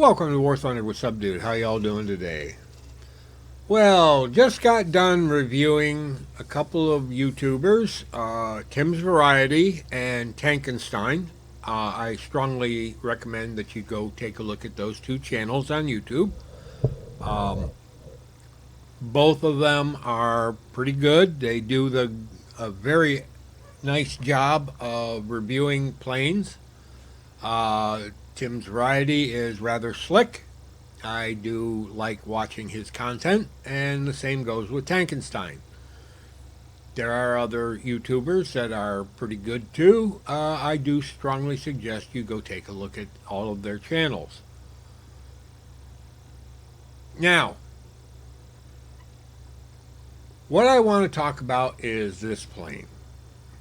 Welcome to War Thunder with Subdude. How y'all doing today? Well, just got done reviewing a couple of YouTubers, Tim's Variety and Tankenstein. I strongly recommend that you go take a look at those two channels on YouTube. Both of them are pretty good. They do a very nice job of reviewing planes. Tim's Variety is rather slick. I do like watching his content, and the same goes with Tankenstein. There are other YouTubers that are pretty good too. I do strongly suggest you go take a look at all of their channels. Now, what I want to talk about is this plane,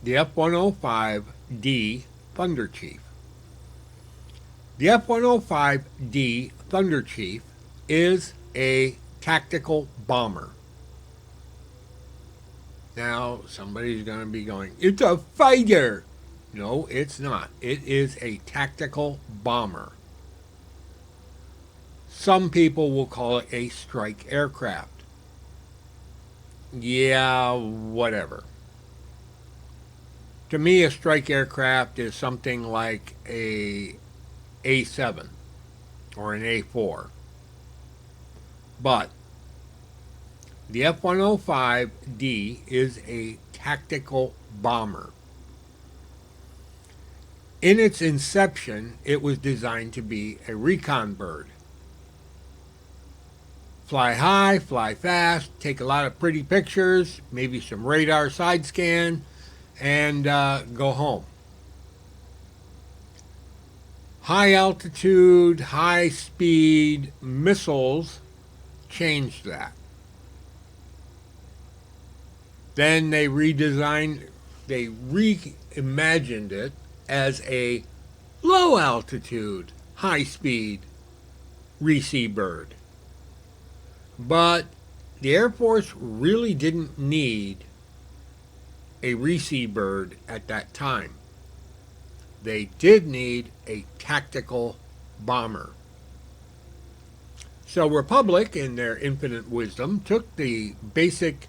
the F-105D Thunderchief. The F-105D Thunderchief is a tactical bomber. Now, somebody's going to be going, it's a fighter. No, it's not. It is a tactical bomber. Some people will call it a strike aircraft. Yeah, whatever. To me, a strike aircraft is something like a A7 or an A4. But the F-105D is a tactical bomber. In its inception, it was designed to be a recon bird. Fly high, fly fast, take a lot of pretty pictures, maybe some radar side scan, and go home. High altitude, high speed missiles changed that. Then they reimagined it as a low altitude, high speed recee bird. But the Air Force really didn't need a recee bird at that time. They did need a tactical bomber. So Republic, in their infinite wisdom, took the basic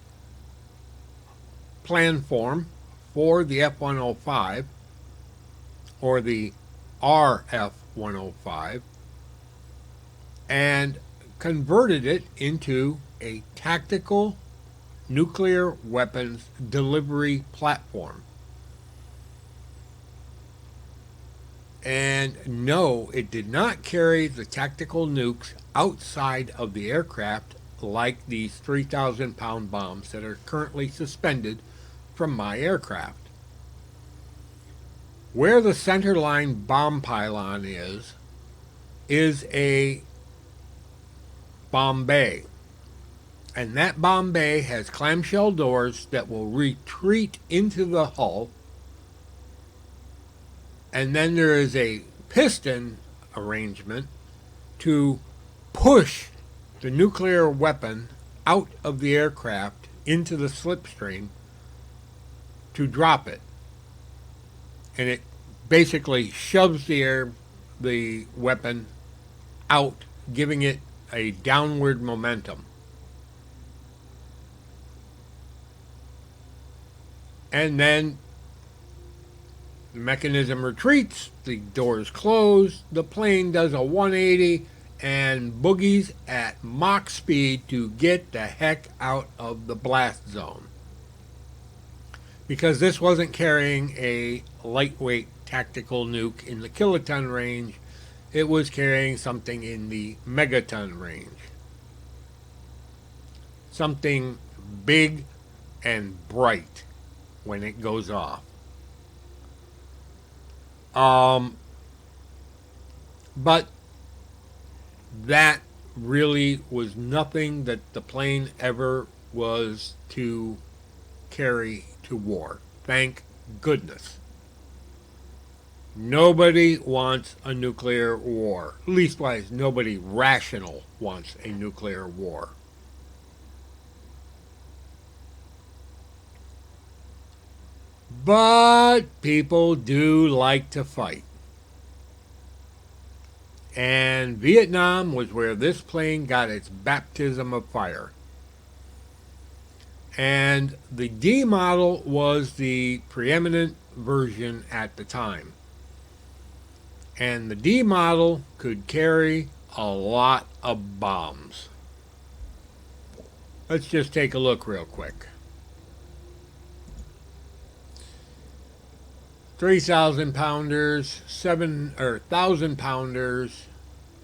plan form for the F-105, or the RF-105, and converted it into a tactical nuclear weapons delivery platform. And no, it did not carry the tactical nukes outside of the aircraft like these 3,000-pound bombs that are currently suspended from my aircraft. Where the centerline bomb pylon is a bomb bay. And that bomb bay has clamshell doors that will retreat into the hull. And then there is a piston arrangement to push the nuclear weapon out of the aircraft into the slipstream to drop it. And it basically shoves the weapon out, giving it a downward momentum. And then the mechanism retreats, the doors close, the plane does a 180 and boogies at Mach speed to get the heck out of the blast zone. Because this wasn't carrying a lightweight tactical nuke in the kiloton range, it was carrying something in the megaton range. Something big and bright when it goes off. But that really was nothing that the plane ever was to carry to war. Thank goodness. Nobody wants a nuclear war. Leastwise, nobody rational wants a nuclear war. But people do like to fight. And Vietnam was where this plane got its baptism of fire. And the D model was the preeminent version at the time. And the D model could carry a lot of bombs. Let's just take a look real quick. 3,000 pounders, 1,000 pounders,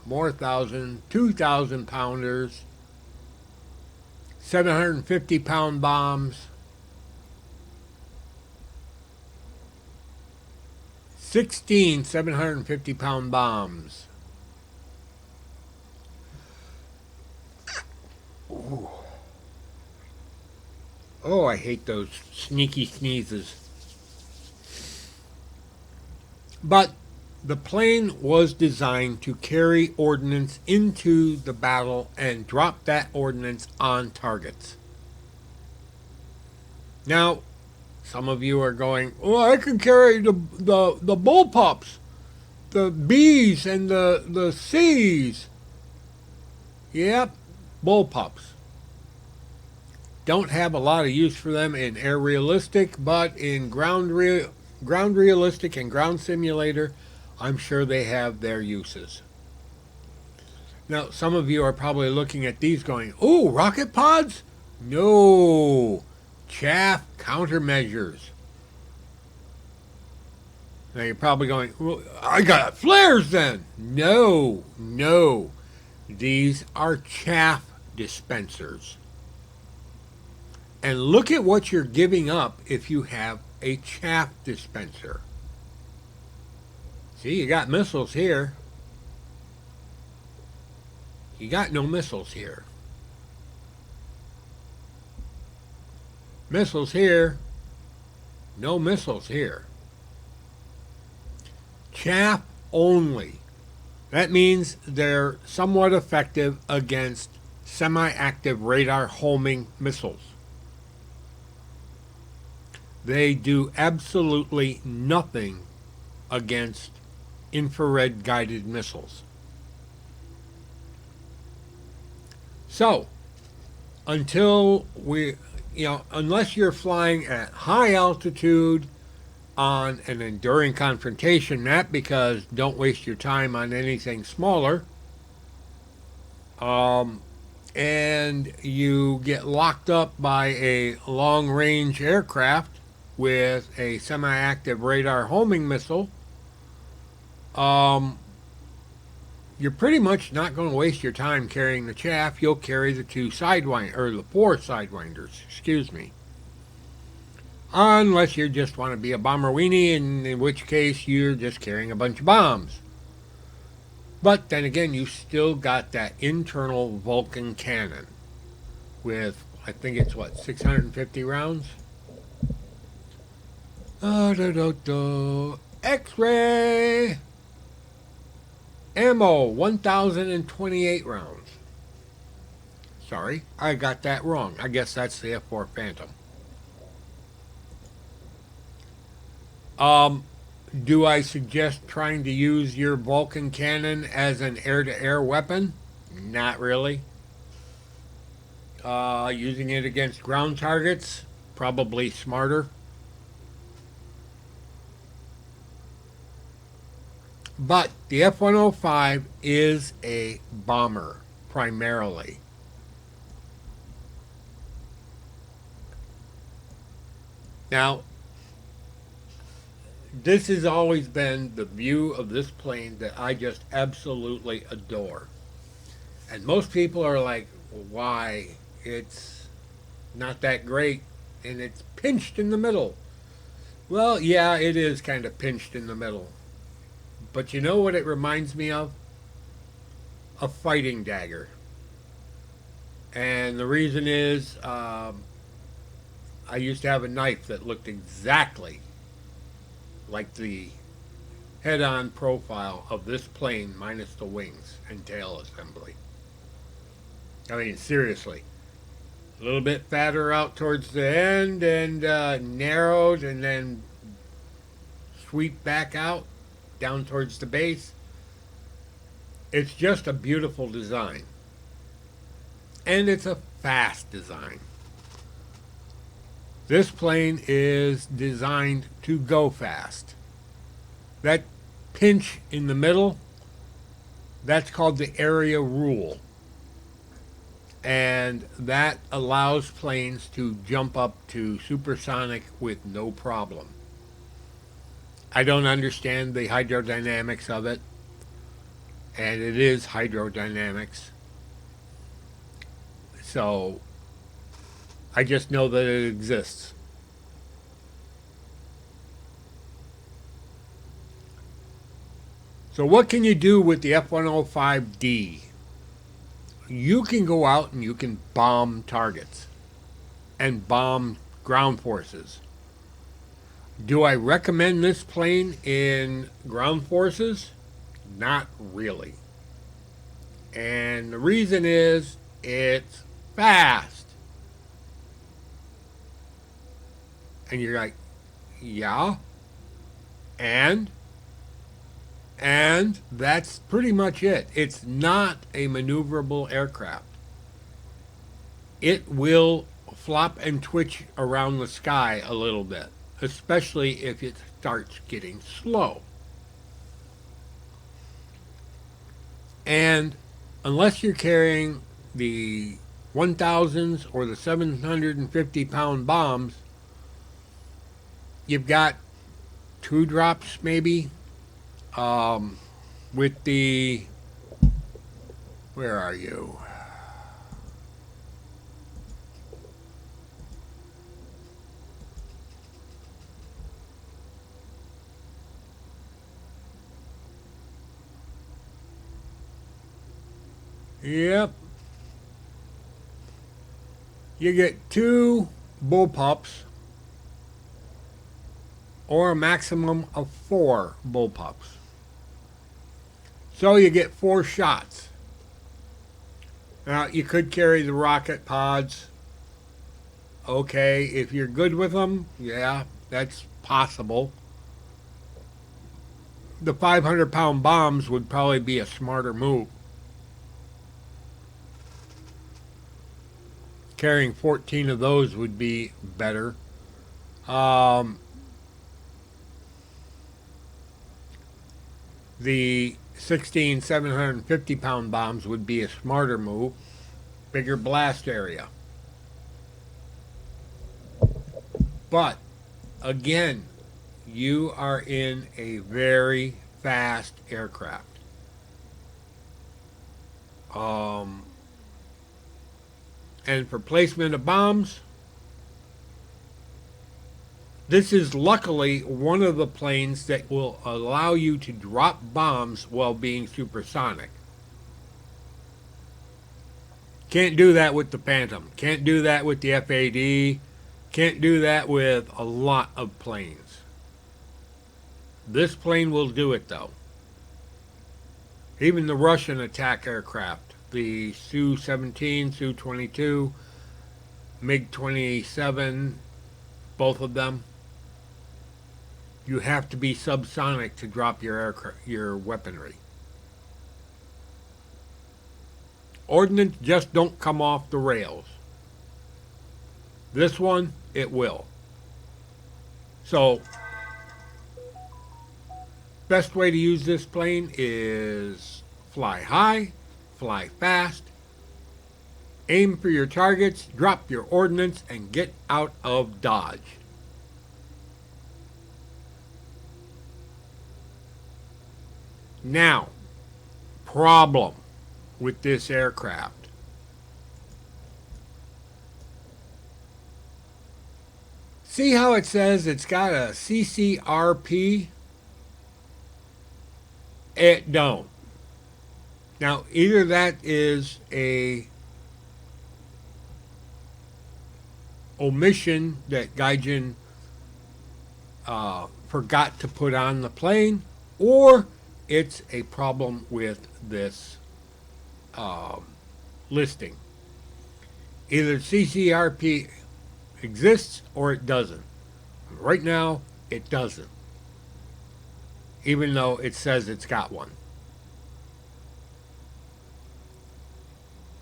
more 1,000, 2,000 pounders, 750 pound bombs, 16 750 pound bombs. Ooh. Oh, I hate those sneaky sneezes. But the plane was designed to carry ordnance into the battle and drop that ordnance on targets. Now, some of you are going, "Oh, I can carry the bullpups, the B's and the C's." Yep, bullpups. Don't have a lot of use for them in air realistic, but in ground realistic and ground simulator, I'm sure they have their uses. Now, some of you are probably looking at these going, "Oh, rocket pods?" No, chaff countermeasures. Now you're probably going, "Well, I got flares then." No, no. These are chaff dispensers. And look at what you're giving up if you have a chaff dispenser. See, you got missiles here. You got no missiles here. Missiles here. No missiles here. Chaff only. That means they're somewhat effective against semi-active radar homing missiles. They do absolutely nothing against infrared guided missiles. So, unless you're flying at high altitude on an enduring confrontation map, because don't waste your time on anything smaller, and you get locked up by a long-range aircraft with a semi-active radar homing missile, you're pretty much not going to waste your time carrying the chaff. You'll carry the four sidewinders, excuse me. Unless you just want to be a bomber weenie, in which case you're just carrying a bunch of bombs. But then again, you still got that internal Vulcan cannon with, I think it's 650 rounds? X-ray! Ammo, 1,028 rounds. Sorry, I got that wrong. I guess that's the F-4 Phantom. Do I suggest trying to use your Vulcan cannon as an air-to-air weapon? Not really. Using it against ground targets? Probably smarter. But the F-105 is a bomber, primarily. Now, this has always been the view of this plane that I just absolutely adore. And most people are like, why? It's not that great, and it's pinched in the middle. Well, yeah, it is kind of pinched in the middle. But you know what it reminds me of? A fighting dagger. And the reason is, I used to have a knife that looked exactly like the head-on profile of this plane minus the wings and tail assembly. I mean, seriously. A little bit fatter out towards the end and narrowed, and then sweep back out down towards the base. It's just a beautiful design. And it's a fast design. This plane is designed to go fast. That pinch in the middle, that's called the area rule. And that allows planes to jump up to supersonic with no problem. I don't understand the hydrodynamics of it, and it is hydrodynamics. So I just know that it exists. So what can you do with the F-105D? You can go out and you can bomb targets and bomb ground forces. Do I recommend this plane in ground forces? Not really. And the reason is it's fast. And you're like, yeah, and that's pretty much it. It's not a maneuverable aircraft. It will flop and twitch around the sky a little bit, especially if it starts getting slow. And unless you're carrying the 1000s or the 750-pound bombs, you've got 2 drops maybe. With the, where are you? Yep. You get 2 bullpups or a maximum of 4 bullpups. So you get 4 shots. Now, you could carry the rocket pods. Okay, if you're good with them, yeah, that's possible. The 500-pound bombs would probably be a smarter move. Carrying 14 of those would be better. The 16 750-pound bombs would be a smarter move. Bigger blast area. But, again, you are in a very fast aircraft. And for placement of bombs, this is luckily one of the planes that will allow you to drop bombs while being supersonic. Can't do that with the Phantom. Can't do that with the F-105D. Can't do that with a lot of planes. This plane will do it though. Even the Russian attack aircraft, the Su-17, Su-22, MiG-27, both of them, you have to be subsonic to drop your weaponry. Ordnance just don't come off the rails. This one, it will. So, best way to use this plane is fly high, fly fast, aim for your targets, drop your ordnance, and get out of Dodge. Now, problem with this aircraft. See how it says it's got a CCRP? It don't. Now, either that is a omission that Gaijin forgot to put on the plane, or it's a problem with this listing. Either CCRP exists or it doesn't. Right now, it doesn't, even though it says it's got one.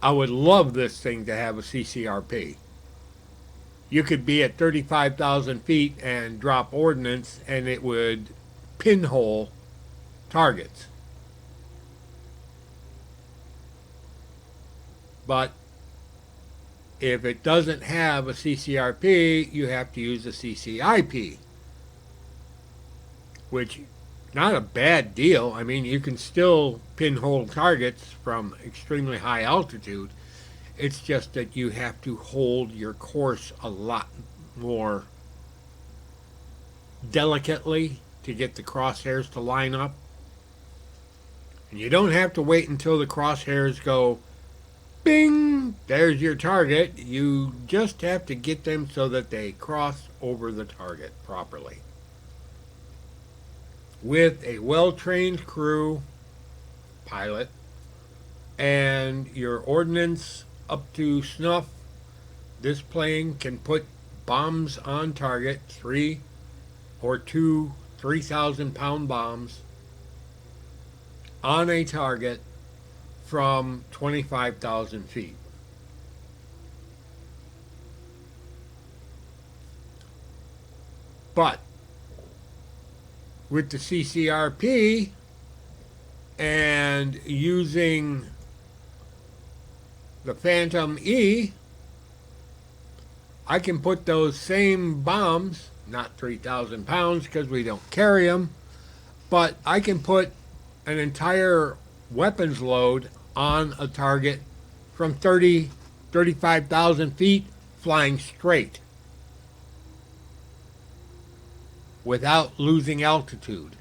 I would love this thing to have a CCRP. You could be at 35,000 feet and drop ordnance, and it would pinhole targets. But if it doesn't have a CCRP, you have to use a CCIP, which not a bad deal. I mean, you can still pinhole targets from extremely high altitude. It's just that you have to hold your course a lot more delicately to get the crosshairs to line up. And you don't have to wait until the crosshairs go bing, there's your target. You just have to get them so that they cross over the target properly. With a well-trained crew, pilot, and your ordnance up to snuff, this plane can put bombs on target, 3 or 2 3,000-pound bombs on a target from 25,000 feet. But with the CCRP and using the Phantom E, I can put those same bombs, not 3,000 pounds because we don't carry them, but I can put an entire weapons load on a target from 35,000 feet flying straight without losing altitude.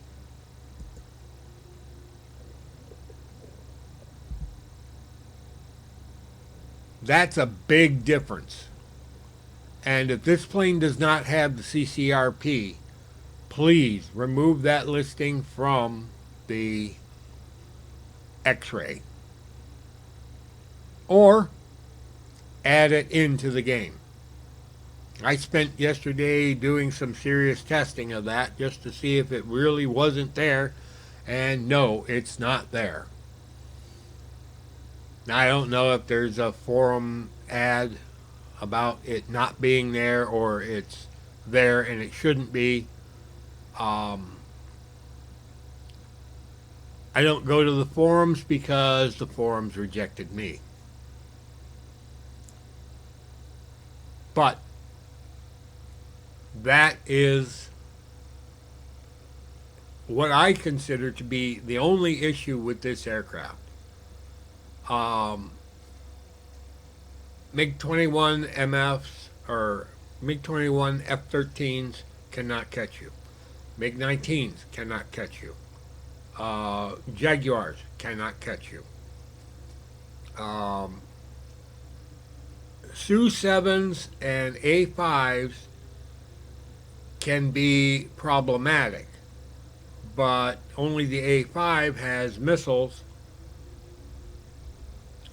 That's a big difference. And if this plane does not have the CCRP, please remove that listing from the X-ray or add it into the game. I spent yesterday doing some serious testing of that just to see if it really wasn't there, and no, it's not there. Now, I don't know if there's a forum ad about it not being there or it's there and it shouldn't be. I don't go to the forums because the forums rejected me. But that is what I consider to be the only issue with this aircraft. MiG-21 MFs or MiG-21 F-13s cannot catch you. MiG-19s cannot catch you. Jaguars cannot catch you. Su-7s and A-5s can be problematic, but only the A-5 has missiles,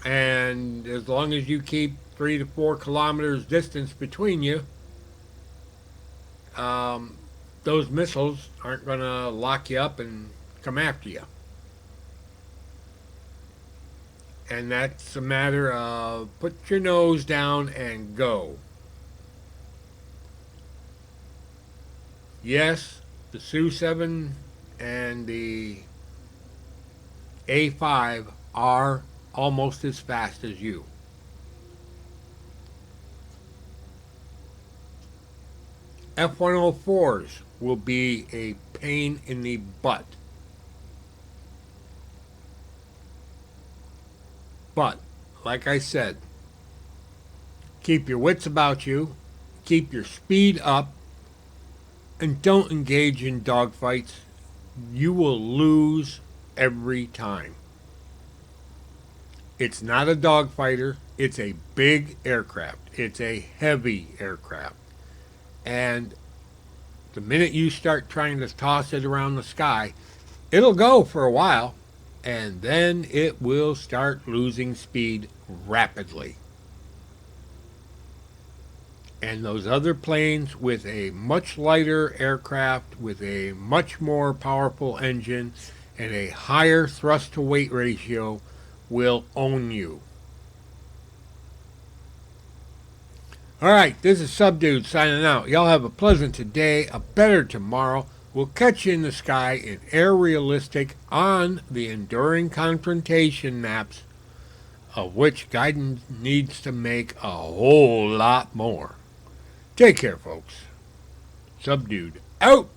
and as long as you keep 3 to 4 kilometers distance between you, those missiles aren't going to lock you up and come after you. And that's a matter of put your nose down and go. Yes, the Su-7 and the A-5 are almost as fast as you. F-104s will be a pain in the butt. But, like I said, keep your wits about you, keep your speed up, and don't engage in dogfights. You will lose every time. It's not a dogfighter. It's a big aircraft. It's a heavy aircraft. And the minute you start trying to toss it around the sky, it'll go for a while, and then it will start losing speed rapidly. And those other planes with a much lighter aircraft, with a much more powerful engine, and a higher thrust-to-weight ratio will own you. All right, this is Subdude signing out. Y'all have a pleasant today, a better tomorrow. We'll catch you in the sky in air realistic on the enduring confrontation maps, of which Gaiden needs to make a whole lot more. Take care, folks. Subdued out.